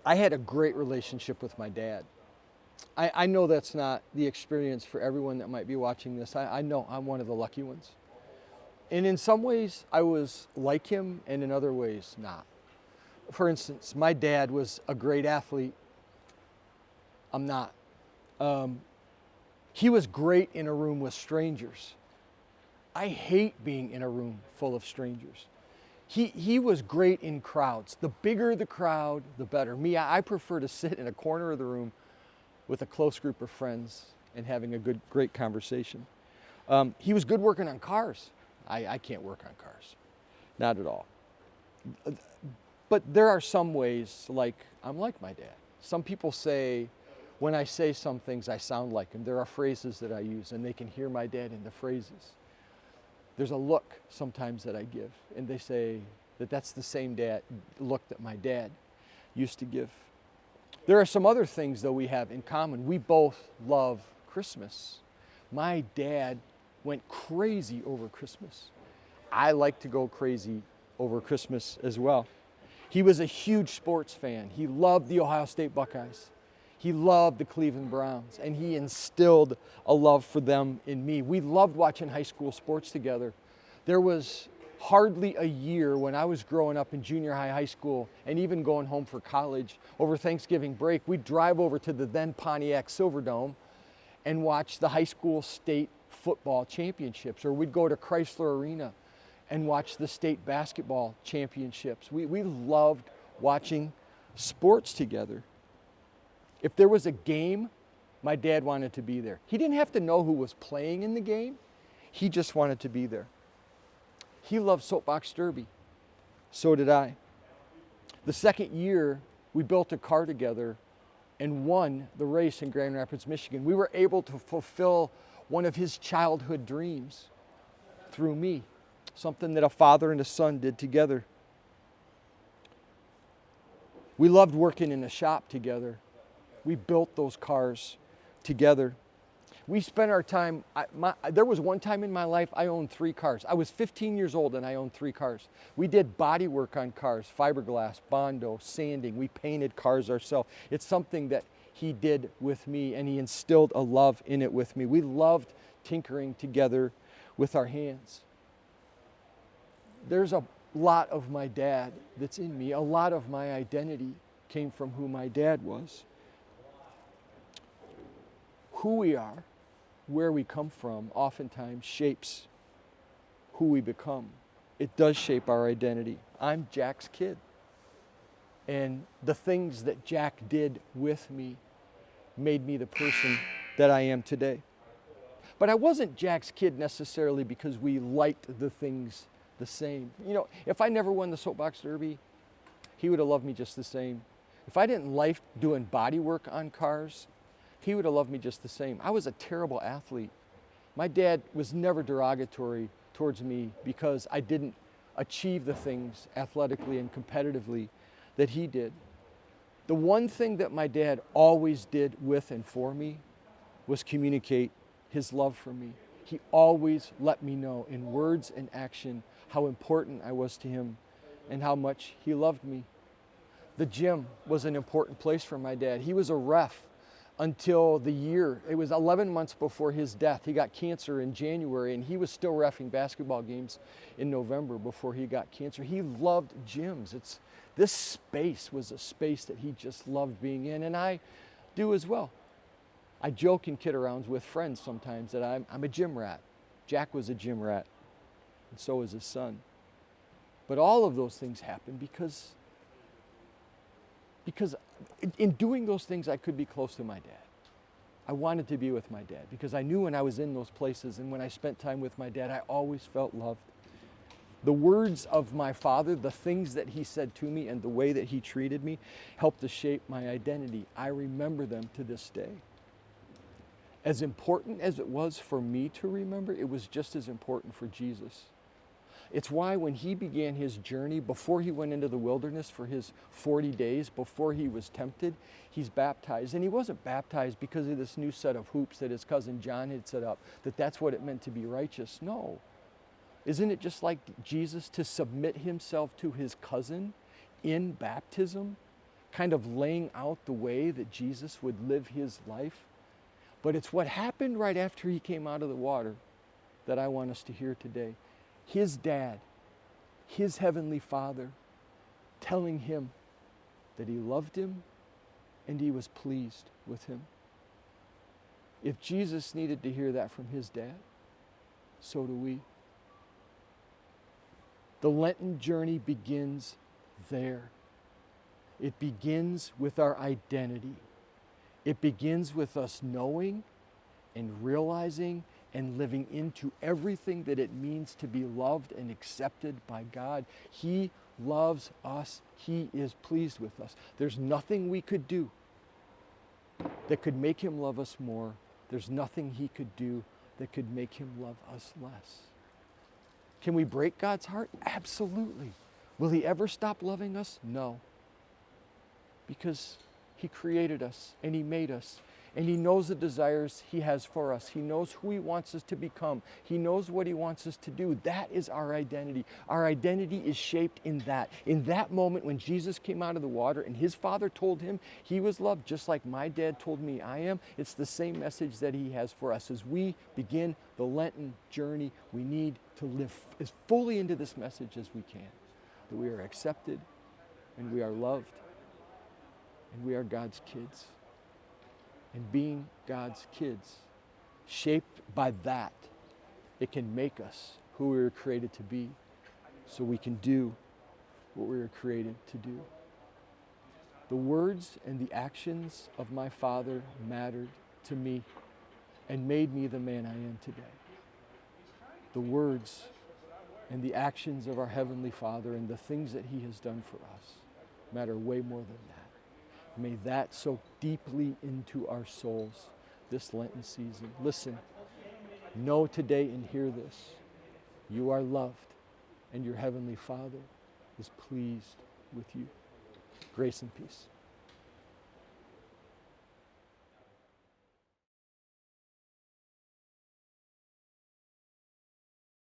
I had a great relationship with my dad. I know that's not the experience for everyone that might be watching this. I know I'm one of the lucky ones. And in some ways, I was like him, and in other ways, not. For instance, my dad was a great athlete. I'm not. He was great in a room with strangers. I hate being in a room full of strangers. He was great in crowds. The bigger the crowd, the better. Me, I prefer to sit in a corner of the room with a close group of friends and having a great conversation. He was good working on cars. I can't work on cars, not at all. But there are some ways, like I'm like my dad. Some people say, when I say some things, I sound like him. There are phrases that I use, and they can hear my dad in the phrases. There's a look sometimes that I give, and they say that that's the same look that my dad used to give. There are some other things, though, we have in common. We both love Christmas. My dad went crazy over Christmas. I like to go crazy over Christmas as well. He was a huge sports fan. He loved the Ohio State Buckeyes. He loved the Cleveland Browns, and he instilled a love for them in me. We loved watching high school sports together. There was hardly a year when I was growing up in junior high, high school, and even going home for college over Thanksgiving break, we'd drive over to the then Pontiac Silverdome and watch the high school state football championships, or we'd go to Chrysler Arena and watch the state basketball championships. We loved watching sports together. If there was a game, my dad wanted to be there. He didn't have to know who was playing in the game. He just wanted to be there. He loved soapbox derby. So did I. The second year, we built a car together and won the race in Grand Rapids, Michigan. We were able to fulfill one of his childhood dreams through me, something that a father and a son did together. We loved working in a shop together. We built those cars together. We spent our time, there was one time in my life I owned 3 cars. I was 15 years old and I owned 3 cars. We did body work on cars, fiberglass, Bondo, sanding. We painted cars ourselves. It's something that he did with me, and he instilled a love in it with me. We loved tinkering together with our hands. There's a lot of my dad that's in me. A lot of my identity came from who my dad was. Who we are, where we come from, oftentimes shapes who we become. It does shape our identity. I'm Jack's kid. And the things that Jack did with me made me the person that I am today. But I wasn't Jack's kid necessarily because we liked the things the same. You know, if I never won the soapbox derby, he would have loved me just the same. If I didn't like doing body work on cars, he would have loved me just the same. I was a terrible athlete. My dad was never derogatory towards me because I didn't achieve the things athletically and competitively that he did. The one thing that my dad always did with and for me was communicate his love for me. He always let me know in words and action how important I was to him and how much he loved me. The gym was an important place for my dad. He was a ref until it was 11 months before his death. He got cancer in January, and he was still reffing basketball games in November before he got cancer. He loved gyms. This space was a space that he just loved being in, and I do as well. I joke and kid around with friends sometimes that I'm a gym rat. Jack was a gym rat, and so was his son. But all of those things happened because in doing those things, I could be close to my dad. I wanted to be with my dad because I knew when I was in those places and when I spent time with my dad, I always felt loved. The words of my father, the things that he said to me and the way that he treated me helped to shape my identity. I remember them to this day. As important as it was for me to remember, it was just as important for Jesus. It's why when he began his journey, before he went into the wilderness for his 40 days, before he was tempted, he's baptized. And he wasn't baptized because of this new set of hoops that his cousin John had set up, that's what it meant to be righteous. No. Isn't it just like Jesus to submit himself to his cousin in baptism? kind of laying out the way that Jesus would live his life. But it's what happened right after he came out of the water that I want us to hear today. His dad, his heavenly Father, telling him that he loved him and he was pleased with him. If Jesus needed to hear that from his dad, so do we. The Lenten journey begins there. It begins with our identity. It begins with us knowing and realizing and living into everything that it means to be loved and accepted by God. He loves us. He is pleased with us. There's nothing we could do that could make him love us more. There's nothing he could do that could make him love us less. Can we break God's heart? Absolutely. Will he ever stop loving us? No. Because he created us and he made us and he knows the desires he has for us. He knows who he wants us to become. He knows what he wants us to do. That is our identity. Our identity is shaped in that. In that moment when Jesus came out of the water and his Father told him he was loved just like my dad told me I am, it's the same message that he has for us. As we begin the Lenten journey, we need to live as fully into this message as we can. That we are accepted and we are loved and we are God's kids. And being God's kids, shaped by that, it can make us who we were created to be so we can do what we were created to do. The words and the actions of my Father mattered to me and made me the man I am today. The words and the actions of our Heavenly Father and the things that he has done for us matter way more than that. May that soak deeply into our souls this Lenten season. Listen, know today and hear this. You are loved and your Heavenly Father is pleased with you. Grace and peace.